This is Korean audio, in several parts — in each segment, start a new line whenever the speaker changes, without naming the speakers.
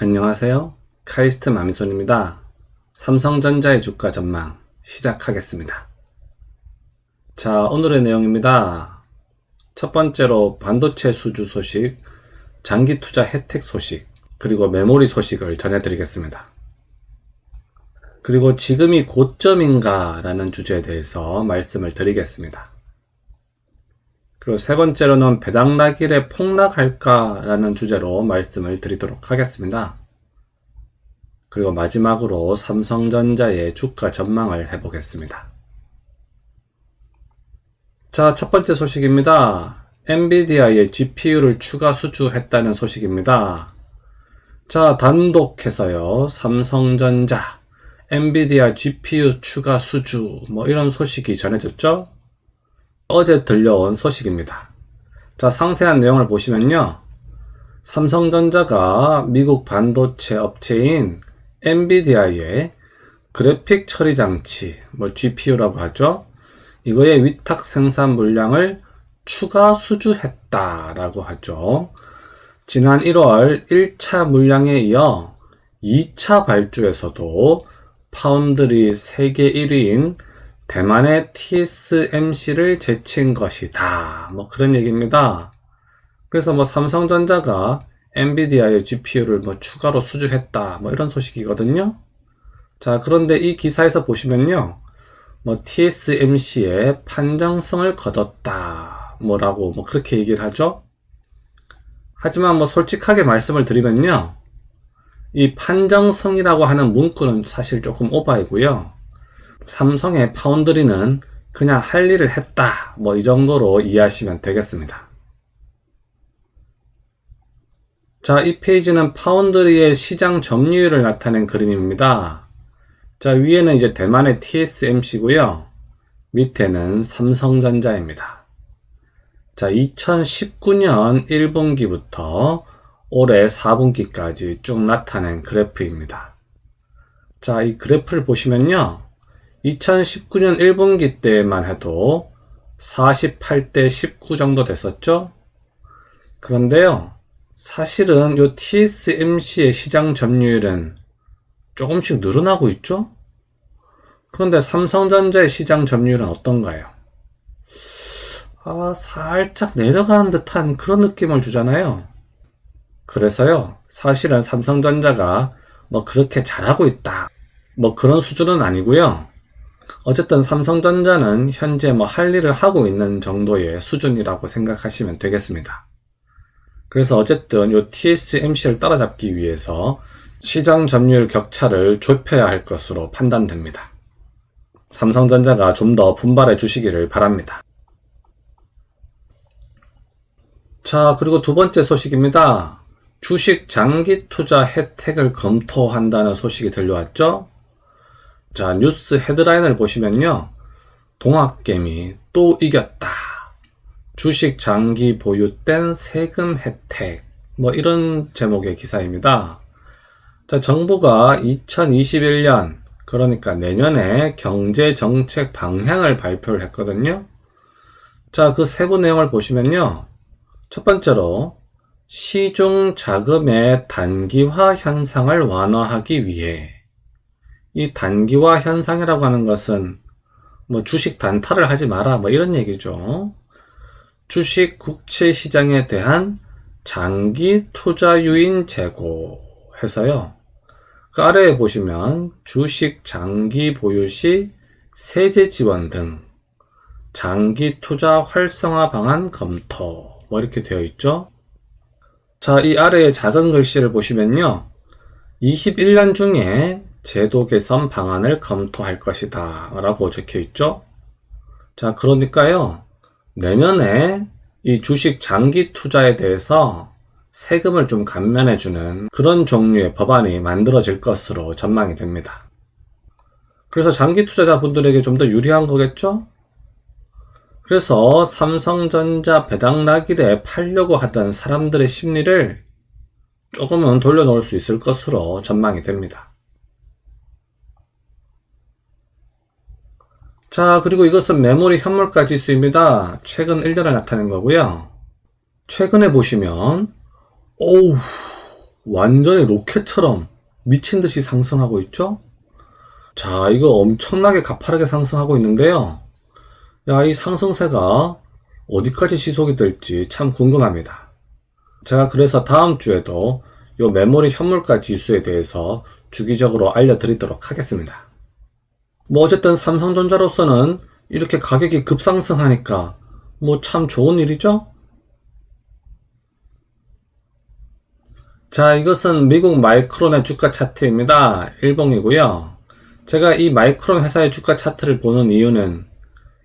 안녕하세요. 카이스트 마미손입니다. 삼성전자의 주가 전망 시작하겠습니다. 자, 오늘의 내용입니다. 첫 번째로 반도체 수주 소식, 장기 투자 혜택 소식, 그리고 메모리 소식을 전해드리겠습니다. 그리고 지금이 고점인가 라는 주제에 대해서 말씀을 드리겠습니다. 그리고 세 번째로는 배당락일에 폭락할까 라는 주제로 말씀을 드리도록 하겠습니다. 그리고 마지막으로 삼성전자의 주가 전망을 해보겠습니다. 자, 첫 번째 소식입니다. 엔비디아의 GPU를 추가 수주했다는 소식입니다. 자, 단독해서요, 삼성전자, 엔비디아 GPU 추가 수주, 이런 소식이 전해졌죠? 어제 들려온 소식입니다. 자, 상세한 내용을 보시면요, 삼성전자가 미국 반도체 업체인 엔비디아의 그래픽 처리 장치, GPU라고 하죠. 이거의 위탁 생산 물량을 추가 수주했다라고 하죠. 지난 1월 1차 물량에 이어 2차 발주에서도 파운드리 세계 1위인 대만의 TSMC를 제친 것이다. 그런 얘기입니다. 그래서 삼성전자가 엔비디아의 GPU를 추가로 수주했다. 이런 소식이거든요. 자, 그런데 이 기사에서 보시면요, TSMC의 판정성을 거뒀다. 라고 그렇게 얘기를 하죠. 하지만 솔직하게 말씀을 드리면요, 이 판정성이라고 하는 문구는 사실 조금 오바이고요. 삼성의 파운드리는 그냥 할 일을 했다. 이 정도로 이해하시면 되겠습니다. 자, 이 페이지는 파운드리의 시장 점유율을 나타낸 그림입니다. 자, 위에는 이제 대만의 TSMC고요. 밑에는 삼성전자입니다. 자, 2019년 1분기부터 올해 4분기까지 쭉 나타낸 그래프입니다. 자, 이 그래프를 보시면요, 2019년 1분기 때만 해도 48대 19 정도 됐었죠? 그런데요, 사실은 요 TSMC의 시장 점유율은 조금씩 늘어나고 있죠? 그런데 삼성전자의 시장 점유율은 어떤가요? 살짝 내려가는 듯한 그런 느낌을 주잖아요. 그래서요, 사실은 삼성전자가 그렇게 잘하고 있다, 그런 수준은 아니고요. 어쨌든 삼성전자는 현재 할 일을 하고 있는 정도의 수준이라고 생각하시면 되겠습니다. 그래서 어쨌든 요 TSMC를 따라잡기 위해서 시장 점유율 격차를 좁혀야 할 것으로 판단됩니다. 삼성전자가 좀 더 분발해 주시기를 바랍니다. 자, 그리고 두 번째 소식입니다. 주식 장기 투자 혜택을 검토한다는 소식이 들려왔죠? 자, 뉴스 헤드라인을 보시면요, 동학개미 또 이겼다. 주식 장기 보유 땐 세금 혜택. 이런 제목의 기사입니다. 자, 정부가 2021년, 그러니까 내년에 경제정책 방향을 발표를 했거든요. 자, 그 세부 내용을 보시면요, 첫 번째로 시중 자금의 단기화 현상을 완화하기 위해, 이 단기화 현상이라고 하는 것은 주식 단타를 하지 마라, 이런 얘기죠. 주식 국채 시장에 대한 장기 투자 유인 제고 해서요, 그 아래에 보시면 주식 장기 보유 시 세제 지원 등 장기 투자 활성화 방안 검토, 이렇게 되어 있죠. 자, 이 아래에 작은 글씨를 보시면요, 21년 중에 제도 개선 방안을 검토할 것이다 라고 적혀 있죠. 자, 그러니까요, 내년에 이 주식 장기 투자에 대해서 세금을 좀 감면해주는 그런 종류의 법안이 만들어질 것으로 전망이 됩니다. 그래서 장기 투자자분들에게 좀 더 유리한 거겠죠? 그래서 삼성전자 배당락일에 팔려고 하던 사람들의 심리를 조금은 돌려놓을 수 있을 것으로 전망이 됩니다. 자, 그리고 이것은 메모리 현물가 지수입니다. 최근 1년을 나타낸 거고요. 최근에 보시면, 완전히 로켓처럼 미친 듯이 상승하고 있죠? 자, 이거 엄청나게 가파르게 상승하고 있는데요. 야, 이 상승세가 어디까지 지속이 될지 참 궁금합니다. 제가 그래서 다음 주에도 이 메모리 현물가 지수에 대해서 주기적으로 알려드리도록 하겠습니다. 뭐 어쨌든 삼성전자로서는 이렇게 가격이 급상승하니까 뭐 참 좋은 일이죠? 자, 이것은 미국 마이크론의 주가 차트입니다. 일봉이고요. 제가 이 마이크론 회사의 주가 차트를 보는 이유는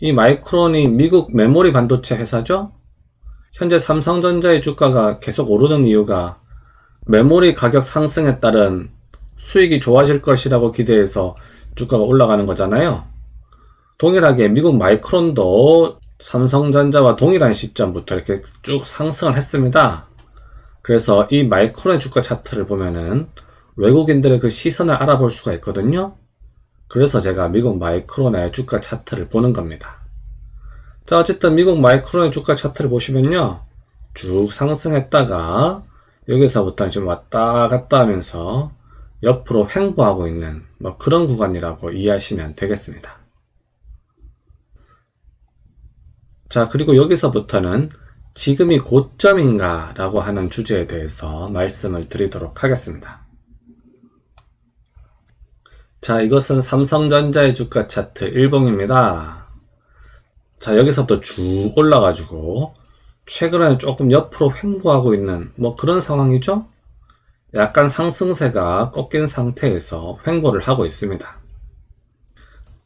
이 마이크론이 미국 메모리 반도체 회사죠? 현재 삼성전자의 주가가 계속 오르는 이유가 메모리 가격 상승에 따른 수익이 좋아질 것이라고 기대해서 주가가 올라가는 거잖아요. 동일하게 미국 마이크론도 삼성전자와 동일한 시점부터 이렇게 쭉 상승을 했습니다. 그래서 이 마이크론의 주가 차트를 보면은 외국인들의 그 시선을 알아볼 수가 있거든요. 그래서 제가 미국 마이크론의 주가 차트를 보는 겁니다. 자, 어쨌든 미국 마이크론의 주가 차트를 보시면요. 쭉 상승했다가 여기서부터 지금 왔다 갔다 하면서 옆으로 횡보하고 있는 뭐 그런 구간이라고 이해하시면 되겠습니다. 자, 그리고 여기서부터는 지금이 고점인가 라고 하는 주제에 대해서 말씀을 드리도록 하겠습니다. 자, 이것은 삼성전자의 주가 차트 일봉입니다. 자, 여기서부터 쭉 올라가지고 최근에 조금 옆으로 횡보하고 있는 뭐 그런 상황이죠? 약간 상승세가 꺾인 상태에서 횡보를 하고 있습니다.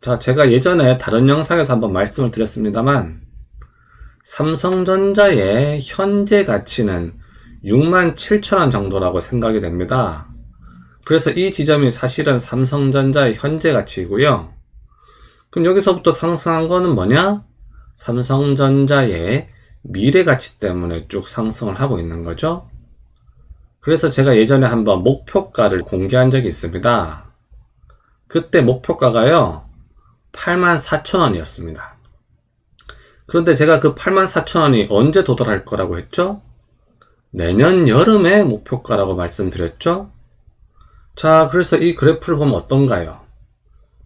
자, 제가 예전에 다른 영상에서 한번 말씀을 드렸습니다만 삼성전자의 현재 가치는 67,000원 정도라고 생각이 됩니다. 그래서 이 지점이 사실은 삼성전자의 현재 가치이고요. 그럼 여기서부터 상승한 거는 뭐냐? 삼성전자의 미래 가치 때문에 쭉 상승을 하고 있는 거죠. 그래서 제가 예전에 한번 목표가를 공개한 적이 있습니다. 그때 목표가가요 84,000원이었습니다. 그런데 제가 그 84,000원이 언제 도달할 거라고 했죠? 내년 여름에 목표가라고 말씀드렸죠? 자, 그래서 이 그래프를 보면 어떤가요?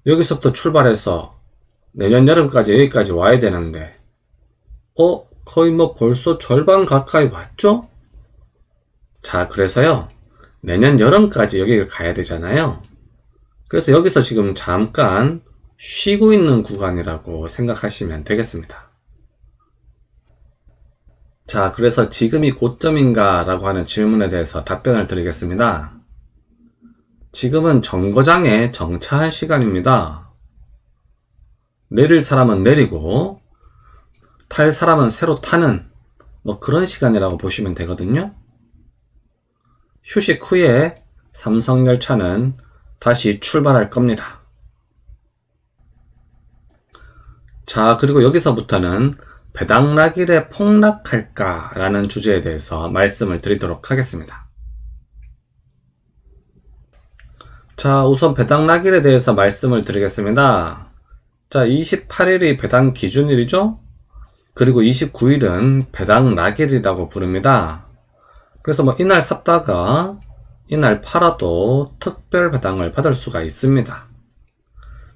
여기서부터 출발해서 내년 여름까지 여기까지 와야 되는데 거의 뭐 벌써 절반 가까이 왔죠? 자, 그래서요 내년 여름까지 여기를 가야 되잖아요. 그래서 여기서 지금 잠깐 쉬고 있는 구간이라고 생각하시면 되겠습니다. 자, 그래서 지금이 고점인가 라고 하는 질문에 대해서 답변을 드리겠습니다. 지금은 정거장에 정차한 시간입니다. 내릴 사람은 내리고 탈 사람은 새로 타는 뭐 그런 시간이라고 보시면 되거든요. 휴식 후에 삼성열차는 다시 출발할 겁니다. 자, 그리고 여기서부터는 배당락일에 폭락할까 라는 주제에 대해서 말씀을 드리도록 하겠습니다. 자, 우선 배당락일에 대해서 말씀을 드리겠습니다. 자, 28일이 배당 기준일이죠? 그리고 29일은 배당락일이라고 부릅니다. 그래서 뭐 이날 샀다가 이날 팔아도 특별 배당을 받을 수가 있습니다.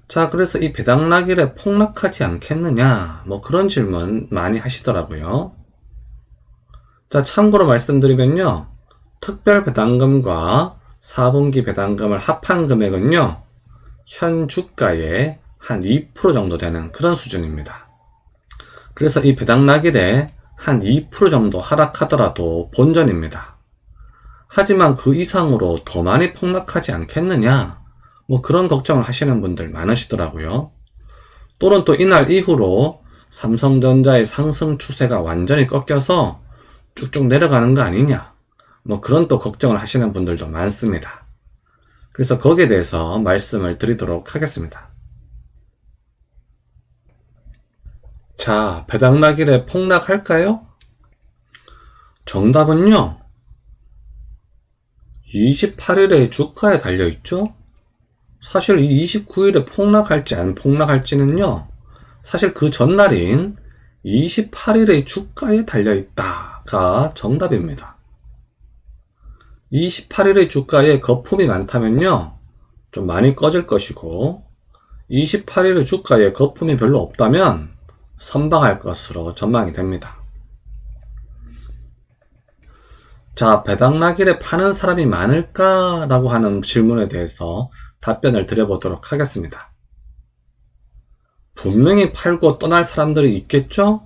자, 그래서 이 배당락일에 폭락하지 않겠느냐 뭐 그런 질문 많이 하시더라고요. 자, 참고로 말씀드리면요, 특별 배당금과 4분기 배당금을 합한 금액은요 현 주가의 한 2% 정도 되는 그런 수준입니다. 그래서 이 배당락일에 한 2% 정도 하락하더라도 본전입니다. 하지만 그 이상으로 더 많이 폭락하지 않겠느냐 뭐 그런 걱정을 하시는 분들 많으시더라고요. 또는 또 이날 이후로 삼성전자의 상승 추세가 완전히 꺾여서 쭉쭉 내려가는 거 아니냐 뭐 그런 또 걱정을 하시는 분들도 많습니다. 그래서 거기에 대해서 말씀을 드리도록 하겠습니다. 자, 배당락일에 폭락할까요? 정답은요 28일에 주가에 달려있죠. 사실 이 29일에 폭락할지 안 폭락할지는요 사실 그 전날인 28일의 주가에 달려있다가 정답입니다. 28일의 주가에 거품이 많다면요, 좀 많이 꺼질 것이고, 28일의 주가에 거품이 별로 없다면 선방할 것으로 전망이 됩니다. 자, 배당락일에 파는 사람이 많을까라고 하는 질문에 대해서 답변을 드려보도록 하겠습니다. 분명히 팔고 떠날 사람들이 있겠죠?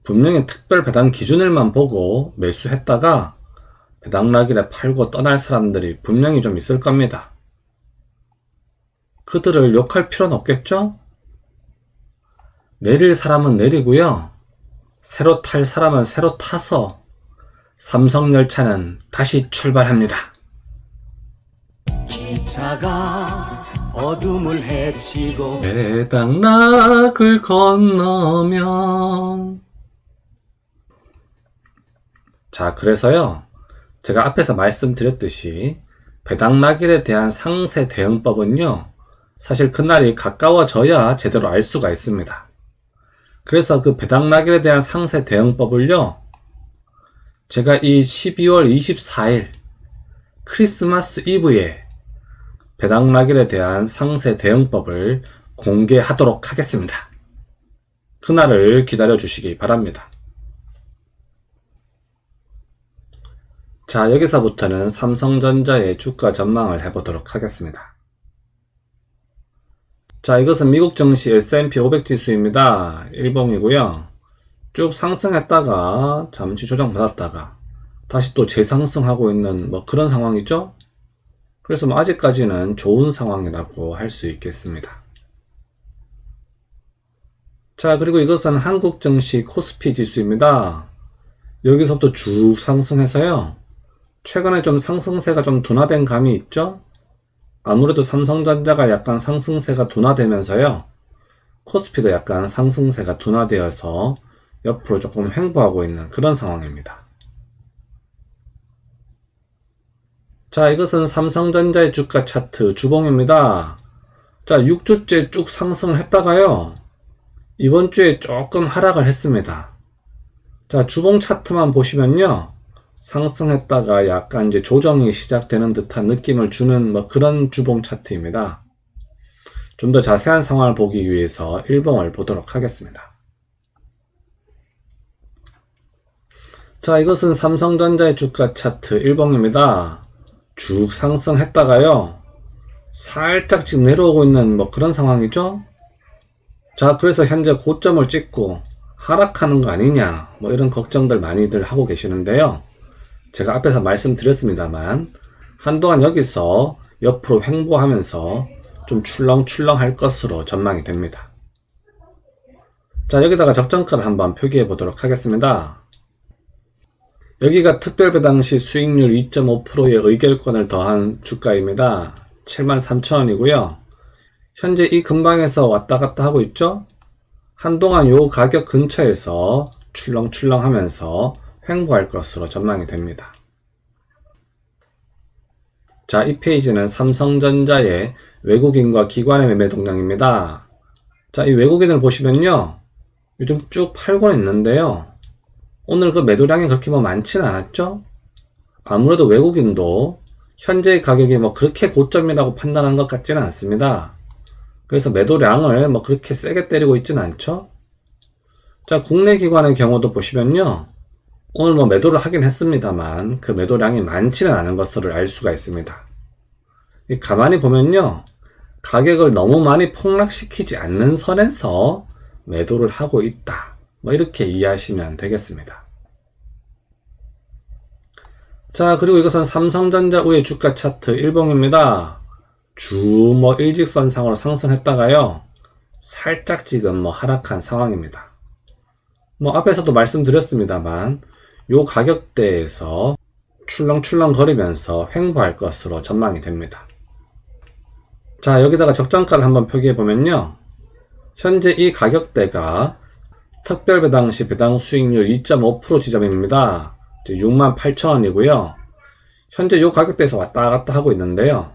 분명히 특별 배당 기준일만 보고 매수했다가 배당락일에 팔고 떠날 사람들이 분명히 좀 있을 겁니다. 그들을 욕할 필요는 없겠죠? 내릴 사람은 내리고요, 새로 탈 사람은 새로 타서 삼성열차는 다시 출발합니다. 기차가 어둠을 헤치고 배당락을 건너면. 자, 그래서요, 제가 앞에서 말씀드렸듯이 배당락일에 대한 상세 대응법은요, 사실 그날이 가까워져야 제대로 알 수가 있습니다. 그래서 그 배당락일에 대한 상세 대응법을요, 제가 이 12월 24일 크리스마스 이브에 배당락일에 대한 상세 대응법을 공개하도록 하겠습니다. 그날을 기다려 주시기 바랍니다. 자, 여기서부터는 삼성전자의 주가 전망을 해보도록 하겠습니다. 자, 이것은 미국 증시 S&P 500 지수입니다. 일봉이고요. 쭉 상승했다가 잠시 조정받았다가 다시 또 재상승하고 있는 그런 상황이죠. 그래서 아직까지는 좋은 상황이라고 할 수 있겠습니다. 자, 그리고 이것은 한국 증시 코스피 지수입니다. 여기서부터 쭉 상승해서요, 최근에 좀 상승세가 좀 둔화된 감이 있죠? 아무래도 삼성전자가 약간 상승세가 둔화되면서요, 코스피도 약간 상승세가 둔화되어서 옆으로 조금 횡보하고 있는 그런 상황입니다. 자, 이것은 삼성전자의 주가 차트 주봉입니다. 자, 6주째 쭉 상승을 했다가요, 이번 주에 조금 하락을 했습니다. 자, 주봉 차트만 보시면요, 상승했다가 약간 이제 조정이 시작되는 듯한 느낌을 주는 그런 주봉 차트입니다. 좀 더 자세한 상황을 보기 위해서 일봉을 보도록 하겠습니다. 자, 이것은 삼성전자의 주가 차트 일봉입니다. 쭉 상승했다가요, 살짝 지금 내려오고 있는 그런 상황이죠. 자, 그래서 현재 고점을 찍고 하락하는 거 아니냐, 이런 걱정들 많이들 하고 계시는데요, 제가 앞에서 말씀드렸습니다만 한동안 여기서 옆으로 횡보하면서 좀 출렁출렁 할 것으로 전망이 됩니다. 자, 여기다가 적정가를 한번 표기해 보도록 하겠습니다. 여기가 특별배당 시 수익률 2.5%의 의결권을 더한 주가입니다. 73,000원이고요. 현재 이 근방에서 왔다 갔다 하고 있죠? 한동안 요 가격 근처에서 출렁출렁 하면서 횡보할 것으로 전망이 됩니다. 자, 이 페이지는 삼성전자의 외국인과 기관의 매매 동향입니다. 자, 이 외국인을 보시면요, 요즘 쭉 팔고 있는데요, 오늘 그 매도량이 그렇게 많지는 않았죠? 아무래도 외국인도 현재의 가격이 그렇게 고점이라고 판단한 것 같지는 않습니다. 그래서 매도량을 그렇게 세게 때리고 있지는 않죠? 자, 국내 기관의 경우도 보시면요, 오늘 매도를 하긴 했습니다만 그 매도량이 많지는 않은 것을 알 수가 있습니다. 가만히 보면요, 가격을 너무 많이 폭락시키지 않는 선에서 매도를 하고 있다, 이렇게 이해하시면 되겠습니다. 자, 그리고 이것은 삼성전자 우의 주가 차트 일봉입니다. 주 일직선상으로 상승했다가요, 살짝 지금 하락한 상황입니다. 앞에서도 말씀드렸습니다만 요 가격대에서 출렁출렁 거리면서 횡보할 것으로 전망이 됩니다. 자, 여기다가 적정가를 한번 표기해 보면요, 현재 이 가격대가 특별배당 시 배당 수익률 2.5% 지점입니다. 68,000원이고요. 현재 요 가격대에서 왔다 갔다 하고 있는데요,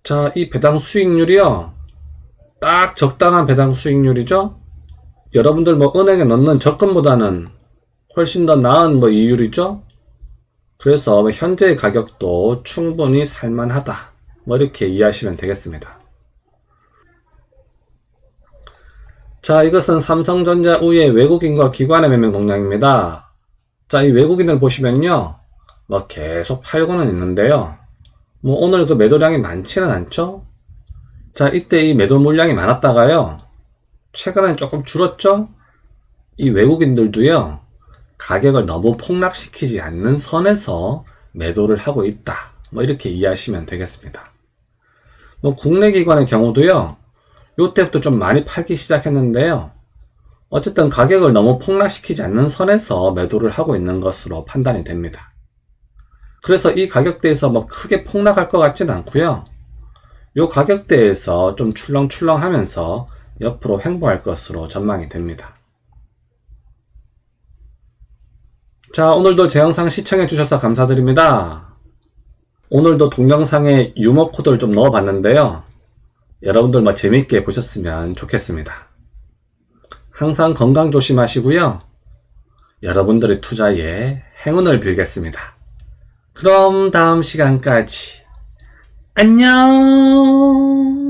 자, 이 배당 수익률이요, 딱 적당한 배당 수익률이죠. 여러분들 은행에 넣는 적금보다는 훨씬 더 나은 이율이죠. 그래서 현재의 가격도 충분히 살만하다. 뭐 이렇게 이해하시면 되겠습니다. 자, 이것은 삼성전자 우의 외국인과 기관의 매매 동향입니다. 자, 이 외국인을 보시면요. 뭐 계속 팔고는 있는데요. 뭐 오늘 그 매도량이 많지는 않죠? 자, 이때 이 매도 물량이 많았다가요. 최근엔 조금 줄었죠? 이 외국인들도요. 가격을 너무 폭락시키지 않는 선에서 매도를 하고 있다. 뭐 이렇게 이해하시면 되겠습니다. 뭐 국내 기관의 경우도요. 요때부터 좀 많이 팔기 시작했는데요. 어쨌든 가격을 너무 폭락시키지 않는 선에서 매도를 하고 있는 것으로 판단이 됩니다. 그래서 이 가격대에서 뭐 크게 폭락할 것 같진 않고요. 요 가격대에서 좀 출렁출렁 하면서 옆으로 횡보할 것으로 전망이 됩니다. 자, 오늘도 제 영상 시청해 주셔서 감사드립니다. 오늘도 동영상에 유머 코드를 좀 넣어 봤는데요. 여러분들 뭐 재밌게 보셨으면 좋겠습니다. 항상 건강 조심하시고요. 여러분들의 투자에 행운을 빌겠습니다. 그럼 다음 시간까지 안녕.